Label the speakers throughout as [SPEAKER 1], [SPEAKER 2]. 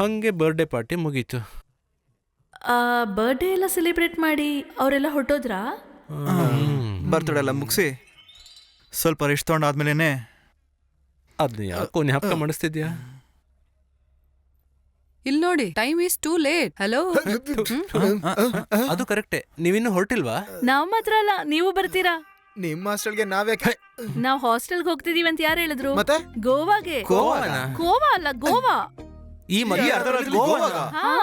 [SPEAKER 1] ಹಂಗೆ birthday party ಮುಗೀತು.
[SPEAKER 2] Birthday ಎಲ್ಲ ಸೆಲೆಬ್ರೇಟ್ ಮಾಡಿ ಅವರೆಲ್ಲ ಹೊರಟೋದ್ರಾ?
[SPEAKER 3] ಬರ್ತಡೇ ಎಲ್ಲ ಮುಗಿಸಿ ಸ್ವಲ್ಪ ರೆಸ್ಟ್ ತೊಗೊಂಡಾದ್ಮೇಲೆ
[SPEAKER 1] ಅದನ್ನ ಯಾಕೋ ಜ್ಞಾಪಕ ಮಾಡಿಸ್ತಿದ್ಯಾ?
[SPEAKER 4] ಇಲ್ಲಿ ನೋಡಿ, time is too late. Hello.
[SPEAKER 1] ಅದು ಕರೆಕ್ಟೇ. ನೀವಿನ್ನೂ ಹೊರಟಿಲ್ವಾ?
[SPEAKER 2] ನಾವ್ ಮಾತ್ರ ಅಲ್ಲ, ನೀವು ಬರ್ತೀರಾ?
[SPEAKER 5] ನಿಮ್ಮ ಹಾಸ್ಟೆಲ್ಗೆ ನಾವ್ಯಾಕೆ?
[SPEAKER 2] ನಾವ್ ಹಾಸ್ಟೆಲ್ಗೆ ಹೋಗ್ತಿದೀವಿ ಅಂತ ಯಾರು ಹೇಳಿದ್ರು?
[SPEAKER 5] ಮತ್ತೆ
[SPEAKER 2] ಗೋವಾಗೆ.
[SPEAKER 1] ಗೋವಾನಾ?
[SPEAKER 2] ಗೋವಾ ಅಲ್ಲ, ಗೋವಾ.
[SPEAKER 1] ಈ ಮಧ್ಯರಾತ್ರಿ ಗೋವಾಗ?
[SPEAKER 2] ಹಾ,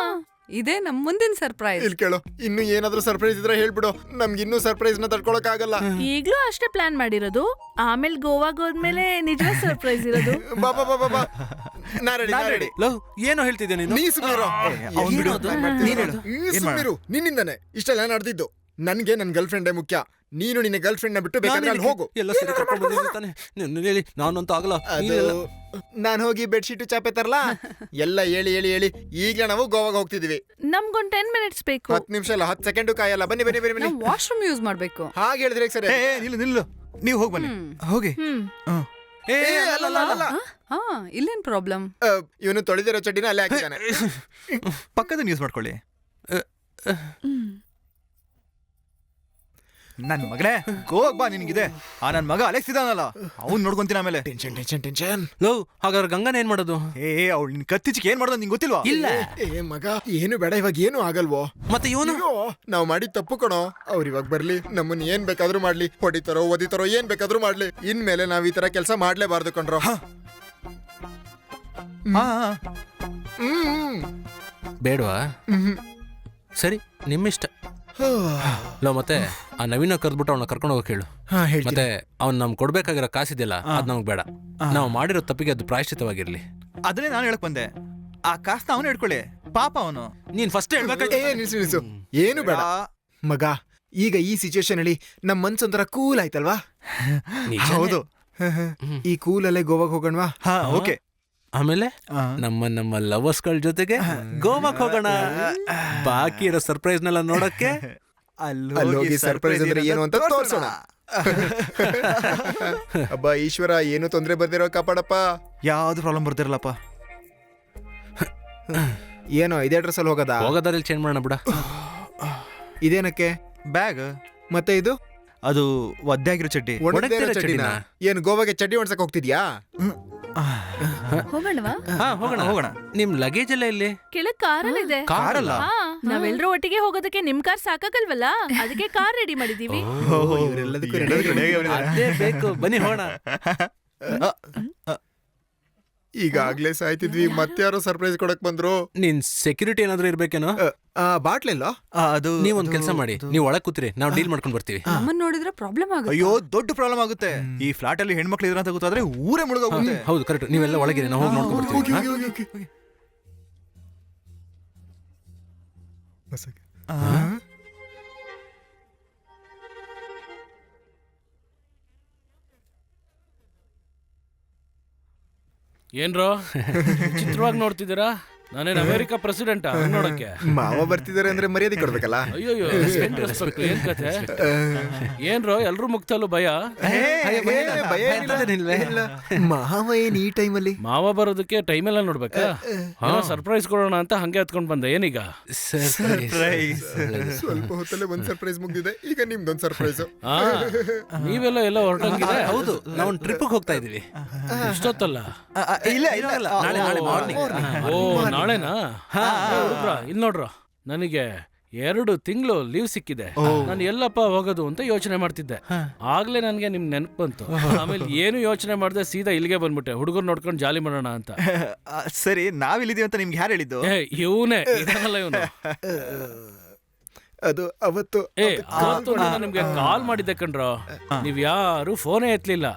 [SPEAKER 4] ಇದೇ ನಮ್ ಮುಂದಿನ ಸರ್ಪ್ರೈಸ್.
[SPEAKER 5] ಇಲ್ಲಿ ಕೇಳು, ಇನ್ನು ಏನಾದ್ರೂ ಸರ್ಪ್ರೈಸ್ ಇದ್ರೆ ಹೇಳ್ಬಿಡು, ನಮ್ಗೆ ಇನ್ನೂ ಸರ್ಪ್ರೈಸ್ ನ ತಡ್ಕೊಳಕ್ ಆಗಲ್ಲ.
[SPEAKER 2] ಈಗ್ಲೂ ಅಷ್ಟೇ ಪ್ಲಾನ್ ಮಾಡಿರೋದು, ಆಮೇಲೆ ಗೋವಾಗ್ ಹೋದ್ಮೇಲೆ ನಿಜವಾದ ಸರ್ಪ್ರೈಸ್ ಇರೋದು.
[SPEAKER 5] ಬಾ ಬಾ ಬಾ ಬಾ ಬಾ. ನಾ ರೆಡಿ.
[SPEAKER 1] ಲವ್, ಏನೋ ಹೇಳ್ತಿದ್ಯಾ ನೀನು?
[SPEAKER 5] ನೀ ಸುಮ್ನಿರು. ಸುಮ್ನಿರು. ನಿನ್ನಿಂದಾನೆ ಇಷ್ಟೆಲ್ಲ ನಡೆದಿದ್ದು. ನನ್ಗೆ ನನ್ ಗರ್ಲ್ ಫ್ರೆಂಡೇ ಮುಖ್ಯ. ನೀನು ನಿನ್ನ ಗರ್ಲ್ ಫ್ರೆಂಡ್ ನ ಬಿಟ್ಟು ಬೇಕಾದ್ರೆ ಅಲ್ಲಿ ಹೋಗು.
[SPEAKER 1] ಎಲ್ಲ ಸರಿ ಕರ್ಕೊಂಡು ಬಂದಿದ್ದೀನಿ ತಾನೆ. ಹೇಳಿ, ನಾನಂತೂ ಆಗಲ್ಲ.
[SPEAKER 5] ನಾನು ಹೋಗಿ ಬೆಡ್ಶೀಟ್ ಚಾಪೆ ತರಲಾ? ಎಲ್ಲ ಹೇಳಿ ಹೇಳಿ ಹೇಳಿ ಈಗ್ಲೇ ನಾವು ಗೋವಾಗ ಹೋಗ್ತಿದೀವಿ.
[SPEAKER 2] ನಮ್ಗೊಂದ್ 10 minutes ಬೇಕು.
[SPEAKER 5] 10 ನಿಮಿಷ ಅಲ್ಲ, 10 ಸೆಕೆಂಡು ಕಾಯಲ್ಲ. ಬನ್ನಿ ಬನ್ನಿ ಬನ್ನಿ ಬನ್ನಿ.
[SPEAKER 4] ವಾಶ್ರೂಮ್ ಯೂಸ್ ಮಾಡ್ಬೇಕು.
[SPEAKER 5] ಹಾಗೆ ಹೇಳಿದ್ರೆ ಸರಿ.
[SPEAKER 3] ನಿಲ್ಲು, ನೀವು ಹೋಗಿ ಬನ್ನಿ. ಹೋಗಿ.
[SPEAKER 4] ಹಾ, ಇಲ್ಲೇನ್ ಪ್ರಾಬ್ಲಮ್?
[SPEAKER 5] ಇವನು ತೊಳೆದಿರೋ ಚಡ್ಡಿನ ಅಲ್ಲೇ ಹಾಕಿದ್ದಾನೆ.
[SPEAKER 3] ಪಕ್ಕದ ಯೂಸ್ ಮಾಡ್ಕೊಳ್ಳಿ. ನನ್ ಮಗನೇ, ಗೋವಾಗ್ ಬಾ. ನಿನ್ಗಿದೆ ನನ್ ಮಗ ಅಲೆಕ್ಸ್ ಇದಾನಲ್ಲ, ಅವ್ನ್ ನೋಡ್ಕೊಂತೀನಿ ಆಮೇಲೆ.
[SPEAKER 5] Tension tension tension.
[SPEAKER 1] ಲವ್, ಹಾಗಾದ್ರೆ ಗಂಗನ ಏನ್ ಮಾಡೋದು?
[SPEAKER 3] ಅವ್ಳು ನಿನ್ ಕತ್ತಿಚಿಗೆ ಏನ್ ಮಾಡೋದು ನಿಂಗೆ ಗೊತ್ತಿಲ್ವಾ?
[SPEAKER 1] ಇಲ್ಲ.
[SPEAKER 5] ಮಗ ಏನು ಬೇಡ, ಇವಾಗ ಏನು ಆಗಲ್ವೋ.
[SPEAKER 1] ಮತ್ತೆ ಇವನು?
[SPEAKER 5] ನಾವ್ ಮಾಡಿದ್ ತಪ್ಪು ಕಣೋ. ಅವ್ರ ಇವಾಗ ಬರ್ಲಿ, ನಮ್ಮನ್ನ ಏನ್ ಬೇಕಾದ್ರೂ ಮಾಡ್ಲಿ, ಹೊಡಿತಾರೋ ಒದಿತಾರೋ ಏನ್ ಬೇಕಾದ್ರೂ ಮಾಡ್ಲಿ. ಇನ್ಮೇಲೆ ನಾವ್ ಈ ತರ ಕೆಲಸ ಮಾಡ್ಲೇಬಾರ್ದು ಕಣ್ರೋ.
[SPEAKER 1] ಬೇಡವಾ? ಸರಿ, ನಿಮ್ಮಿಷ್ಟ. ಲವ್, ಮತ್ತೆ ಆ ನವೀನ ಕರ್ದ್ಬಿಟ್ಟು ಅವ್ನ ಕರ್ಕೊಂಡು ಹೋಗಕ್ ಹೇಳು. ಮತ್ತೆ ಅವ್ನ್ ನಮ್ ಕೊಡ್ಬೇಕಾಗಿರೋ ಕಾಸಿದೆಯಲ್ಲ, ಅದ್ ನಮಗ್ ಬೇಡ. ನಾವು ಮಾಡಿರೋ ತಪ್ಪಿಗೆ ಅದು ಪ್ರಾಯಶ್ಚಿತವಾಗಿರ್ಲಿ.
[SPEAKER 3] ಅದನ್ನೇ ನಾನು ಹೇಳಕ್ ಬಂದೆ. ಆ ಕಾಸ್ನ ಅವನು ಹಿಡ್ಕೊಳ್ಳಿ, ಪಾಪ ಅವನು.
[SPEAKER 1] ನೀನ್ ಫಸ್ಟ್
[SPEAKER 5] ನಿಲ್ಸು. ಏನು ಬೇಡ ಮಗ. ಈಗ ಈ ಸಿಚುವೇಶನ್ ಅಲ್ಲಿ ನಮ್ ಮನ್ಸೊಂಥರ ಕೂಲ್ ಆಯ್ತಲ್ವಾ?
[SPEAKER 3] ಹೌದು.
[SPEAKER 5] ಈ ಕೂಲಲ್ಲೇ ಗೋವಾಗ್ ಹೋಗೋಣವಾ?
[SPEAKER 3] ಓಕೆ.
[SPEAKER 1] ಆಮೇಲೆ ನಮ್ಮ ಲವರ್ಸ್ ಗಳ ಜೊತೆಗೆ ಗೋವಾಕ್ ಹೋಗೋಣ. ಬಾಕಿ ಇರೋ ಸರ್ಪ್ರೈಸ್ ನೆಲ್ಲ ನೋಡಕ್ಕೆ
[SPEAKER 5] ಅಲ್ಲೋಗಿ ಸರ್ಪ್ರೈಸ್ ಅಂದ್ರೆ ಏನು ಅಂತ ತೋರ್ಸೋಣ. ಅಬ್ಬಾ ಈಶ್ವರ, ಏನು ತೊಂದ್ರೆ ಬರ್ದಿರೋ ಕಾಪಾಡಪ್ಪ.
[SPEAKER 3] ಯಾವ್ದು ಪ್ರಾಬ್ಲಮ್ ಬರ್ದಿರಲ್ಲಪ್ಪ.
[SPEAKER 5] ಏನೋ ಇದೇ ಡ್ರೆಸ್ ಅಲ್ಲಿ
[SPEAKER 1] ಹೋಗೋದಾರಲ್ಲಿ ಚೇಂಜ್ ಮಾಡೋಣ ಬಿಡ.
[SPEAKER 5] ಇದೇನಕ್ಕೆ?
[SPEAKER 3] ಬ್ಯಾಗ್.
[SPEAKER 5] ಮತ್ತೆ ಇದು?
[SPEAKER 3] ಅದು ಒದ್ದೆ ಆಗಿರೋ ಚಡ್ಡಿ.
[SPEAKER 5] ಒಣಗ್ದಿರೋ ಚಡ್ಡಿನ? ಏನು ಗೋವಾಗೆ ಚಡ್ಡಿ ಒಣಸಕ್ ಹೋಗ್ತಿದ್ಯಾ?
[SPEAKER 2] ಹೋಗೋಣವಾ?
[SPEAKER 3] ಹೋಗೋಣ.
[SPEAKER 1] ನಿಮ್ ಲಗೇಜ್ ಎಲ್ಲ ಇಲ್ಲಿ
[SPEAKER 2] ಕೆಳಗ್ ಕಾರಲ್ಲಿದೆ.
[SPEAKER 3] ಕಾರಲ್ಲ?
[SPEAKER 2] ನಾವೆಲ್ಲರೂ ಒಟ್ಟಿಗೆ ಹೋಗೋದಕ್ಕೆ ನಿಮ್ ಕಾರ್ ಸಾಕಾಗಲ್ವಲ್ಲ, ಅದಕ್ಕೆ ಕಾರ್ ರೆಡಿ ಮಾಡಿದೀವಿ.
[SPEAKER 1] ಅದೇ ಬೇಕು. ಬನ್ನಿ ಹೋಗೋಣ.
[SPEAKER 5] ಈಗಾಗ್ಲೇ ಸಾಯ್ತಿದ್ವಿ, ಮತ್ತೆ ಯಾರೋ ಸರ್ಪ್ರೈಸ್ ಕೊಡಕ್ ಬಂದ್ರು.
[SPEAKER 1] ನಿನ್ ಸೆಕ್ಯೂರಿಟಿ ಏನಾದ್ರು ಇರ್ಬೇಕೇನೋ?
[SPEAKER 5] ಬಾಟ್ಲಿಲ್ಲ?
[SPEAKER 3] ಅದು
[SPEAKER 1] ನೀವೊಂದ್ ಕೆಲಸ ಮಾಡಿ, ನೀವ್ ಒಳಗ್ ಕೂತ್ರಿ, ನಾವು ಡೀಲ್ ಮಾಡ್ಕೊಂಡ್ ಬರ್ತೀವಿ.
[SPEAKER 4] ನಮ್ಮನ್ನ ನೋಡಿದ್ರೆ ಪ್ರಾಬ್ಲಮ್ ಆಗುತ್ತೆ.
[SPEAKER 3] ಅಯ್ಯೋ, ದೊಡ್ಡ ಪ್ರಾಬ್ಲಮ್ ಆಗುತ್ತೆ. ಈ ಫ್ಲಾಟ್ ಅಲ್ಲಿ ಹೆಣ್ಮಕ್ಳು ಇದ್ರ ಅಂತ ಗೊತ್ತಾದ್ರೆ ಊರೇ ಮುಳುಗೋಗುತ್ತೆ.
[SPEAKER 1] ಹೌದು, ಕರೆಕ್ಟ್. ನೀವೆಲ್ಲ ಒಳಗಿರಿ, ನಾವು ಹೋಗಿ ನೋಡ್ಕೊಂಡ್ ಬರ್ತೀವಿ.
[SPEAKER 6] ಏನ್ರೋ ಚಿತ್ರವಾಗಿ ನೋಡ್ತಿದ್ದೀರಾ? ನಾನೇನು ಅಮೆರಿಕಾ ಪ್ರೆಸಿಡೆಂಟ್ ನೋಡಕ್ಕೆ?
[SPEAKER 5] ಮಾವ ಬರ್ತಿದಾರೆ ಅಂದ್ರೆ ಮರ್ಯಾದೆ ಕೊಡ್ಬೇಕಲ್ಲ.
[SPEAKER 6] ಅಯ್ಯೋ, ಏನ್ ಕತೆ? ಏನ್ರೋ ಎಲ್ರೂ ಮುಗ್ತಲ್ಲೂ ಭಯ?
[SPEAKER 5] ಮಾವ ಏನ್ ಈ ಟೈಮಲ್ಲಿ?
[SPEAKER 6] ಮಾವ ಬರೋದಕ್ಕೆ ಟೈಮ್ ಎಲ್ಲ ನೋಡ್ಬೇಕಾ? ಸರ್ಪ್ರೈಸ್ ಕೊಡೋಣ ಅಂತ ಹಂಗೆ ಹತ್ಕೊಂಡ್ ಬಂದೆ. ಏನೀಗ
[SPEAKER 5] ಸ್ವಲ್ಪ ಹೊತ್ತಲ್ಲೇ ಒಂದ್ ಸರ್ಪ್ರೈಸ್ ಮುಗ್ದಿದೆ, ಈಗ ನಿಮ್ದೊಂದ್ ಸರ್ಪ್ರೈಸ್.
[SPEAKER 6] ನೀವೆಲ್ಲ ಎಲ್ಲ ಹೊರಟಂಗಿದೆ?
[SPEAKER 1] ಹೌದು, ನಾವು ಟ್ರಿಪ್ ಹೋಗ್ತಾ ಇದೀವಿ.
[SPEAKER 6] ಇಷ್ಟೊತ್ತಲ್ಲ? ಓ, ನಾಳೆನಾ? ಇಲ್ಲಿ ನೋಡ್ರ, ನನಗೆ 2 ತಿಂಗಳು ಲೀವ್ ಸಿಕ್ಕಿದೆ. ನಾನು ಎಲ್ಲಪ್ಪ ಹೋಗೋದು ಅಂತ ಯೋಚನೆ ಮಾಡ್ತಿದ್ದೆ. ಆಗ್ಲೇ ನನ್ಗೆ ನಿಮ್ ನೆನಪು ಬಂತು. ಆಮೇಲೆ ಏನು ಯೋಚನೆ ಮಾಡ್ದೆ, ಸೀದಾ ಇಲ್ಲಿಗೆ ಬಂದ್ಬಿಟ್ಟೆ, ಹುಡುಗರು ನೋಡ್ಕೊಂಡು ಜಾಲಿ ಮಾಡೋಣ ಅಂತ.
[SPEAKER 3] ಸರಿ, ನಾವಿಲ್ಲಿದೀವಿ ಅಂತ ನಿಮ್ಗೆ ಯಾರು ಹೇಳಿದ್ದು?
[SPEAKER 6] ಇವನೇ ಇದಲ್ಲ ಇವನು.
[SPEAKER 5] ಅದು ಅವತ್ತು
[SPEAKER 6] ನಿಮ್ಗೆ ಕಾಲ್ ಮಾಡಿದ್ದೆ ಕಣ್ರೋ, ನೀವ್ ಯಾರು ಫೋನೇ ಎತ್ತಲಿಲ್ಲ.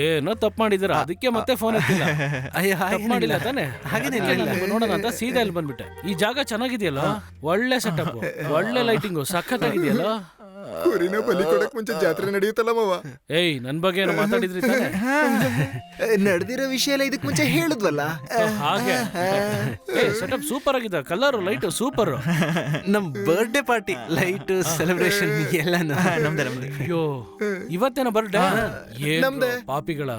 [SPEAKER 6] ಏನೋ ತಪ್ಪು ಮಾಡಿದಿರ, ಅದಕ್ಕೆ ಮತ್ತೆ ಫೋನ್ ಎತ್ತಿಲ್ಲ. ತಪ್ಪು ಮಾಡಿಲ್ಲ ತಾನೆ? ನೋಡೋಣ ಅಂತ ಸೀದಾ ಇಲ್ಲಿ ಬಂದ್ಬಿಟ್ಟೆ. ಈ ಜಾಗ ಚೆನ್ನಾಗಿದೆಯಲ್ಲ, ಒಳ್ಳೆ ಸೆಟಪ್, ಒಳ್ಳೆ ಲೈಟಿಂಗು, ಸಖತ್ತಾಗಿದೆಯಲ್ಲ.
[SPEAKER 5] ಕುರಿನ ಬಲಿ ಕೊಡಕ್ ಮುಂಚೆ ಜಾತ್ರೆ ನಡೆಯುತ್ತಲ್ಲ ಮಾವ.
[SPEAKER 6] ಏಯ್, ನನ್ ಬಗ್ಗೆ ಏನೋ ಮಾತಾಡಿದ್ರಿ ತಾನೆ?
[SPEAKER 5] ನಡೆದಿರೋ ವಿಷಯ ಎಲ್ಲ ಇದಕ್ ಮುಂಚೆ ಹೇಳುದ್ವಲ್ಲ.
[SPEAKER 6] ಹಾಗೆ ಸೆಟಪ್ ಸೂಪರ್ ಆಗಿದೆ, ಕಲರ್ ಲೈಟ್ ಸೂಪರ್.
[SPEAKER 1] ನಮ್ ಬರ್ಡೇ ಪಾರ್ಟಿ ಲೈಟ್ ಸೆಲೆಬ್ರೇಷನ್ ಎಲ್ಲಾನು
[SPEAKER 6] ಅಯ್ಯೋ ಇವತ್ತೇನ ಬರ್ಡೇ?
[SPEAKER 5] ನಮ್ದೇ.
[SPEAKER 6] ಪಾಪಿಗಳ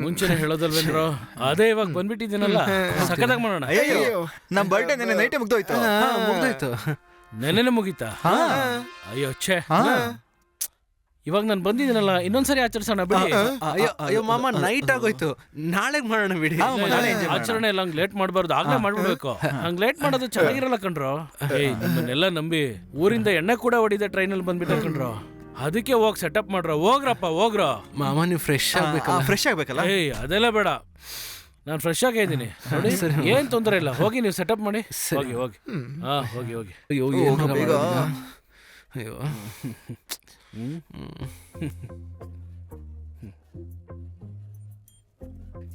[SPEAKER 6] ಮುಂಚೆನೆ ಹೇಳೋದಲ್ವೇನ್ರೋ? ಅದೇ ಇವಾಗ ಬಂದ್ಬಿಟ್ಟಿದ್ದೀನಲ್ಲ, ಸಖತ್ತಾಗಿ ಮಾಡೋಣ.
[SPEAKER 3] ಅಯ್ಯೋ ನಮ್ ಬರ್ಡೇ ನೆನ್ನೆ ನೈಟೇ ಮುಗ್ದೋಯ್ತು.
[SPEAKER 1] ಮುಗ್ದೋಯ್ತು.
[SPEAKER 6] ನೆನ್ನೆನೆ ಮುಗೀತಾ? ಅಯ್ಯೋ ಛೇ, ಇವಾಗ ನಾನು ಬಂದಿದ್ದೀನಲ್ಲ, ಇನ್ನೊಂದ್ಸರಿ ಆಚರಿಸೋಣ ಬಿಡಿ.
[SPEAKER 1] ಅಯ್ಯೋ ಅಯ್ಯೋ ಮಾಮ, ನೈಟ್ ಆಗೋಯ್ತು, ನಾಳೆಗ್ ಮಾಡೋಣ ಬಿಡಿ.
[SPEAKER 6] ಆಚರಣೆ ಎಲ್ಲ ಹಂಗ್ ಲೇಟ್ ಮಾಡ್ಬಾರ್ದು, ಆಗ್ಲೇ ಮಾಡ್ಬಿಡ್ಬೇಕು. ಹಂಗ್ ಲೇಟ್ ಮಾಡೋದು ಚೆನ್ನಾಗಿರಲ್ಲ ಕಣ್ರೋ. ಏಯ್ ನಿಮ್ಮನ್ನೆಲ್ಲ ನಂಬಿ ಊರಿಂದ ಎಣ್ಣೆ ಕೂಡ ಹೊಡಿದೆ ಟ್ರೈನಲ್ಲಿ ಬಂದ್ಬಿಟ್ಟ ಕಣ್ರೋ. ಅದಕ್ಕೆ ಹೋಗ್ ಸೆಟಪ್ ಮಾಡ್ರೋ, ಹೋಗ್ರಪ್ಪ ಹೋಗ್ರೋ.
[SPEAKER 1] ಮಾಮ ನೀವು ಫ್ರೆಶ್ ಆಗ್ಬೇಕಲ್ಲ.
[SPEAKER 3] ಫ್ರೆಶ್ ಆಗ್ಬೇಕಲ್ಲ.
[SPEAKER 6] ಏಯ್ ಅದೆಲ್ಲ ಬೇಡ, ನಾನು ಫ್ರೆಶ್ ಆಗೇ ಇದ್ದೀನಿ ನೋಡಿ, ಏನ್ ತೊಂದರೆ ಇಲ್ಲ. ಹೋಗಿ ನೀವು ಸೆಟಪ್ ಮಾಡಿ, ಹೋಗಿ ಹೋಗಿ. ಹಾ ಹೋಗಿ ಹೋಗಿ.
[SPEAKER 1] ಅಯ್ಯೋ
[SPEAKER 3] ಹೋಗು ಬೇಗ.
[SPEAKER 1] ಅಯ್ಯೋ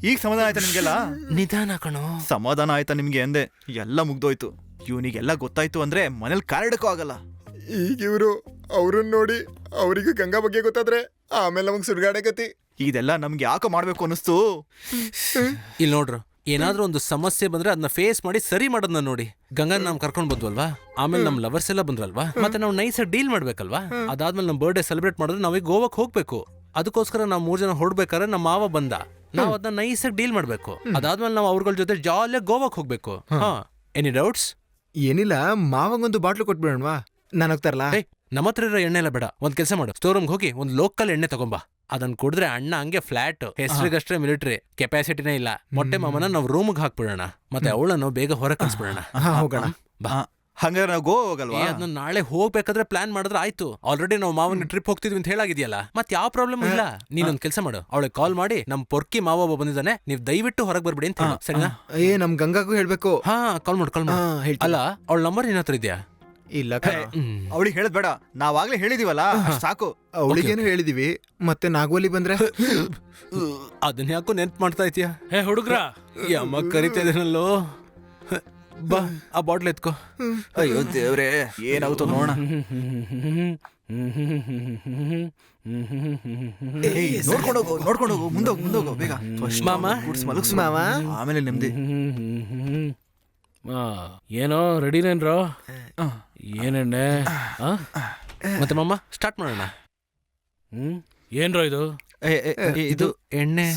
[SPEAKER 3] ಈಗ ಸಮಾಧಾನ ಆಯ್ತಾ ನಿಮ್ಗೆಲ್ಲ?
[SPEAKER 1] ನಿಧಾನ ಕಣೋ.
[SPEAKER 3] ಸಮಾಧಾನ ಆಯ್ತಾ ನಿಮ್ಗೆ ಅಂದೆ? ಎಲ್ಲ ಮುಗ್ದೋಯ್ತು. ಇವನಿಗೆಲ್ಲ ಗೊತ್ತಾಯ್ತು ಅಂದ್ರೆ ಮನೇಲಿ ಕಾಲಿಡಕ್ಕೂ ಆಗಲ್ಲ.
[SPEAKER 5] ಈಗ ಇವರು ಅವ್ರನ್ನ ನೋಡಿ ಅವರಿಗೂ ಗಂಗಾ ಬಗ್ಗೆ ಗೊತ್ತಾದ್ರೆ ಆಮೇಲೆ ನಮಗ್ ಸುಡ್ಗಾಡೆ ಗತಿ.
[SPEAKER 3] ಇದೆಲ್ಲ ನಮ್ಗೆ ಯಾಕೆ ಮಾಡ್ಬೇಕು ಅನಿಸ್ತು?
[SPEAKER 1] ಇಲ್ಲಿ ನೋಡ್ರು, ಏನಾದ್ರೂ ಒಂದು ಸಮಸ್ಯೆ ಬಂದ್ರೆ ಅದನ್ನ ಫೇಸ್ ಮಾಡಿ ಸರಿ ಮಾಡೋದನ್ನ ನೋಡಿ. ಗಂಗಾ ನಾವ್ ಕರ್ಕೊಂಡ್ ಬಂದ್ವಲ್ವಾ, ಆಮೇಲೆ ನಮ್ ಲವರ್ಸ್ ಎಲ್ಲ ಬಂದ್ರಲ್ವಾ, ಮತ್ತೆ ನಾವು ನೈಸ್ ಡೀಲ್ ಮಾಡ್ಬೇಕಲ್ವಾ. ಅದಾದ್ಮೇಲೆ ನಮ್ ಬರ್ಡೇ ಸೆಲೆಬ್ರೇಟ್ ಮಾಡಿದ್ರೆ ನಾವೀಗ ಗೋವಾಕ್ ಹೋಗ್ಬೇಕು. ಅದಕ್ಕೋಸ್ಕರ ನಾವ್ 3 ಜನ ಹೊರಡ್ಬೇಕಾದ್ರೆ ನಮ್ಮ ಮಾವ ಬಂದ, ನಾವ್ ಅದನ್ನ ನೈಸ್ ಆಗಿ ಡೀಲ್ ಮಾಡ್ಬೇಕು. ಅದಾದ್ಮೇಲೆ ನಾವು ಅವ್ರಗಳ ಜೊತೆ ಜಾಲಿಯಾಗಿ ಗೋವಾಕ್ ಹೋಗ್ಬೇಕು. ಹಾ, ಎನಿ ಡೌಟ್ಸ್?
[SPEAKER 5] ಏನಿಲ್ಲ, ಮಾವಂಗೊಂದು ಬಾಟ್ಲು ಕೊಟ್ಬಿಡೋಣವಾ? ನಾನು ಹೋಗ್ತಾರಲ್ಲ.
[SPEAKER 1] ನಮ್ಮ ಹತ್ರ ಇರೋ ಎಣ್ಣೆ ಎಲ್ಲ ಬೇಡ, ಒಂದ್ ಕೆಲಸ ಮಾಡು, ಸ್ಟೋರ್ ರೂಮ್ಗೆ ಹೋಗಿ ಒಂದ್ ಲೋಕಲ್ ಎಣ್ಣೆ ತಗೊಂಬಾ. ಅದನ್ನ ಕುಡಿದ್ರೆ ಅಣ್ಣ ಹಂಗೆ ಫ್ಲಾಟ್, ಹೆಸರಿಗಷ್ಟೇ ಮಿಲಿಟರಿ, ಕೆಪಾಸಿಟಿನೇ ಇಲ್ಲ. ಮೊಟ್ಟೆ ಮಾಮನ ನಾವು ರೂಮ್ಗೆ ಹಾಕ್ಬಿಡೋಣ, ಮತ್ತೆ ಅವಳನ್ನು ಬೇಗ ಹೊರ ಕಳ್ಸ್ಬಿಡೋಣ.
[SPEAKER 5] ಹೋಗೋಣ.
[SPEAKER 3] ಹಂಗಾರೆ ನಾವು ಗೋವಾ ಹೋಗಲ್ವಾ?
[SPEAKER 1] ಅದನ್ನ ನಾಳೆ ಹೋಗ್ಬೇಕಾದ್ರೆ ಪ್ಲಾನ್ ಮಾಡಿದ್ರೆ ಆಯ್ತು. ಆಲ್ರೆಡಿ ನಾವು ಮಾವನ ಟ್ರಿಪ್ ಹೋಗ್ತಿದ್ವಿ ಅಂತ ಹೇಳಾಗಿದೆಯಲ್ಲ, ಮತ್ತೆ ಯಾವ ಪ್ರಾಬ್ಲಮ್ ಇಲ್ಲ. ನೀನೊಂದ್ ಕೆಲಸ ಮಾಡು, ಅವಳಿಗೆ ಕಾಲ್ ಮಾಡಿ ನಮ್ ಪೊರ್ಕಿ ಮಾವ ಒಬ್ಬ ಬಂದಿದ್ದಾನೆ, ನೀವ್ ದಯವಿಟ್ಟು ಹೊರಗೆ ಬರ್ಬಿಡಿ ಅಂತ ಹೇಳು, ಸರಿನಾ?
[SPEAKER 5] ನಮ್ ಗಂಗಾಗೂ ಹೇಳ್ಬೇಕು.
[SPEAKER 1] ಹಾ, ಕಾಲ್ ಮಾಡು. ಅಲ್ಲ, ಅವಳ ನಂಬರ್ ನಿನ್ನ ಹತ್ರ ಇದೆಯಾ?
[SPEAKER 5] ಇಲ್ಲ,
[SPEAKER 3] ಅವಳಿಗೆ ಹೇಳದ್ ಬೇಡ, ನಾವಾಗ್ಲೇ ಹೇಳಿದೀವಲ್ಲ, ಸಾಕು.
[SPEAKER 5] ಅವಳಿಗೇನು ಹೇಳಿದೀವಿ, ಮತ್ತೆ ನಾಗೋಲಿ ಬಂದ್ರೆ
[SPEAKER 1] ಅದನ್ನ ಯಾಕೋ ನೆನ್ಪ್ ಮಾಡ್ತಾ ಇದೀಯಾ?
[SPEAKER 6] ಹೇ ಹುಡುಗ್ರ,
[SPEAKER 1] ಈ ಅಮ್ಮ ಕರಿತಾ ಇದೀನಲ್ಲೋ. ಬಾ, ಆ ಬಾಟ್ಲ್ ಎತ್ಕೋ.
[SPEAKER 3] ಅಯ್ಯೋ ದೇವ್ರೆ, ಏನಾಗುತ್ತೋ ನೋಡೋಣ. ನೋಡ್ಕೊಂಡೋಗು, ಮುಂದೋಗು ಬೇಗ.
[SPEAKER 1] ಮಾಮ,
[SPEAKER 3] ಮಲಗ್ಸು
[SPEAKER 5] ಮಾವ.
[SPEAKER 3] ಆಮೇಲೆ ನೆಮ್ಮದಿ.
[SPEAKER 6] ಏನೋ ರೆಡಿನೇನ್ರೋ? ಏನೆಣ್ಣೆ?
[SPEAKER 1] ಮತ್ತೆ ಮಾಮ ಸ್ಟಾರ್ಟ್ ಮಾಡೋಣ.
[SPEAKER 6] ಏನ್ರೋ ಇದು?
[SPEAKER 3] ಇದು
[SPEAKER 1] ಎಣ್ಣೆ.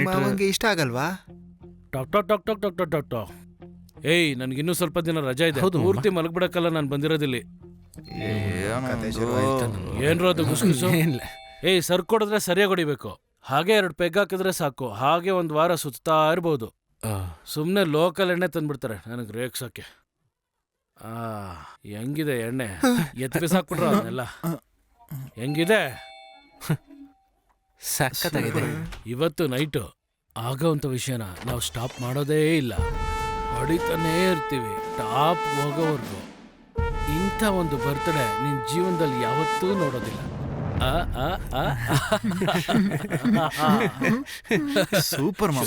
[SPEAKER 5] ಮಾವಂಗೆ ಇಷ್ಟ ಆಗಲ್ವಾ?
[SPEAKER 6] Talk talk talk talk talk talk talk talk. ಏಯ್, ನನ್ಗಿನ್ನೂ ಸ್ವಲ್ಪ ದಿನ ರಜಾ ಇದೆ,
[SPEAKER 1] ಹೌದು,
[SPEAKER 6] ಪೂರ್ತಿ ಮಲಗ್ಬಿಡಕ್ಕಲ್ಲ ನಾನು ಬಂದಿರೋದಿಲ್ಲಿ. ಏನ್ರೋ ಅದು ಗುಸ್ಗುಸು? ಏಯ್, ಸರ್ ಕೊಡಿದ್ರೆ ಸರಿಯಾಗಿ ಹೊಡಿಬೇಕು. ಹಾಗೆ 2 ಪೆಗ್ ಹಾಕಿದ್ರೆ ಸಾಕು, ಹಾಗೆ 1 ವಾರ ಸುತ್ತಾ ಇರ್ಬೋದು. ಸುಮ್ನೆ ಲೋಕಲ್ ಎಣ್ಣೆ ತಂದ್ಬಿಡ್ತಾರೆ ನನಗೆ ರೇಗ್ಸಕ್ಕೆ. ಹೆಂಗಿದೆ ಎಣ್ಣೆ? ಬಿಸಾಕ್ಬಿಟ್ರ ಅದನ್ನೆಲ್ಲ. ಹೆಂಗಿದೆ?
[SPEAKER 1] ಸಖತ್ತಾಗಿದೆ.
[SPEAKER 6] ಇವತ್ತು ನೈಟು ಆಗೋವಂಥ ವಿಷಯನ ನಾವು ಸ್ಟಾಪ್ ಮಾಡೋದೇ ಇಲ್ಲ, ಹೊಡಿತಾನೇ ಇರ್ತೀವಿ ಟಾಪ್ ಹೋಗೋವರೆಗೂ. ಇಂಥ ಒಂದು ಬರ್ತ್ಡೇ ನಿನ್ ಜೀವನದಲ್ಲಿ ಯಾವತ್ತೂ ನೋಡೋದಿಲ್ಲ.
[SPEAKER 3] ಸೂಪರ್ ಮಾಮ.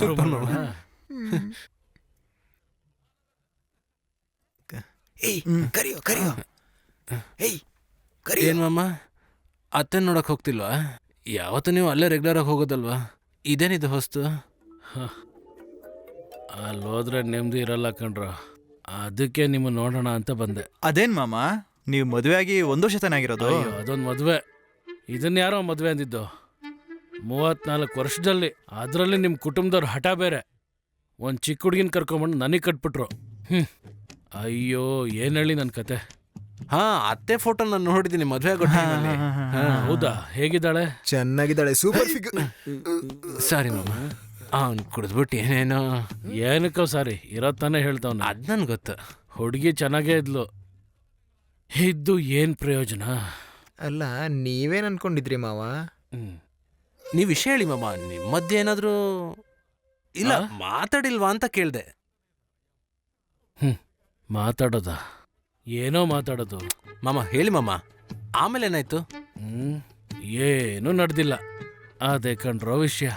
[SPEAKER 1] ಏನ್ ಮಾಮ, ಅತ್ತೆ ನೋಡಕ್ ಹೋಗ್ತಿಲ್ವಾ? ಯಾವತ್ತು ನೀವು ಅಲ್ಲೇ ರೆಗ್ಯುಲರ್ ಆಗಿ ಹೋಗೋದಲ್ವಾ? ಇದೇನಿದು ಹೊಸ್ತು?
[SPEAKER 6] ಅಲ್ಲಿ ಹೋದ್ರೆ ನೆಮ್ಮದಿ ಇರಲ್ಲ ಕಣ್ರ, ಅದಕ್ಕೆ ನಿಮ್ಮ ನೋಡೋಣ ಅಂತ ಬಂದೆ.
[SPEAKER 3] ಅದೇನ್ ಮಾಮ, ನೀವು ಮದುವೆ ಆಗಿ 1 ವರ್ಷ ಚೆನ್ನಾಗಿರೋದು?
[SPEAKER 6] ಅದೊಂದು ಮದುವೆ, ಇದನ್ನ ಯಾರೋ ಮದುವೆ ಅಂದಿದ್ದು 34 ವರ್ಷದಲ್ಲಿ. ಅದರಲ್ಲಿ ನಿಮ್ಮ ಕುಟುಂಬದವ್ರ ಹಠ ಬೇರೆ. ಒಂದು ಚಿಕ್ಕ ಹುಡುಗಿನ ಕರ್ಕೊಂಬಂಡು ನನಗೆ ಕಟ್ಬಿಟ್ರು. ಅಯ್ಯೋ, ಏನ್ ಹೇಳಿ ನನ್ನ ಕತೆ.
[SPEAKER 1] ಹಾ, ಅತ್ತೆ ಫೋಟೋ ನಾನು ನೋಡಿದ್ದೀನಿ ಮದುವೆ ಆಗೋ ಟೈಮಲ್ಲಿ.
[SPEAKER 6] ಹೌದಾ? ಹೇಗಿದ್ದಾಳೆ?
[SPEAKER 5] ಚೆನ್ನಾಗಿದ್ದಾಳೆ, ಸೂಪರ್ ಫಿಗರ್.
[SPEAKER 1] ಸಾರಿ ಮಾಮ, ಅವ್ನು ಕುಡಿದ್ಬಿಟ್ಟು ಏನೇನೋ.
[SPEAKER 6] ಏನಕ್ಕೋ ಸಾರಿ, ಇರೋತ್ತಾನೆ ಹೇಳ್ತಾವನ.
[SPEAKER 1] ಅದ್ ನನ್ ಗೊತ್ತು.
[SPEAKER 6] ಹುಡುಗಿ ಚೆನ್ನಾಗೇ ಇದ್ಲು, ಇದ್ದು ಏನ್ ಪ್ರಯೋಜನ?
[SPEAKER 5] ಅಲ್ಲ, ನೀವೇನ್ ಅನ್ಕೊಂಡಿದ್ರಿ ಮಾವ?
[SPEAKER 1] ನೀವ್ ವಿಷಯ ಹೇಳಿ ಮಾಮ, ನಿಮ್ಮ ಮಧ್ಯೆ ಏನಾದ್ರೂ ಇಲ್ಲ ಮಾತಾಡಿಲ್ವಾ ಅಂತ ಕೇಳ್ದೆ.
[SPEAKER 6] ಮಾತಾಡೋದ? ಏನೋ ಮಾತಾಡೋದು.
[SPEAKER 1] ಮಾಮ ಹೇಳಿ ಮಾಮ, ಆಮೇಲೆ ಏನಾಯ್ತು?
[SPEAKER 6] ಏನೂ ನಡೆದಿಲ್ಲ, ಅದೇ ಕಣ್ರೋ ವಿಷಯ.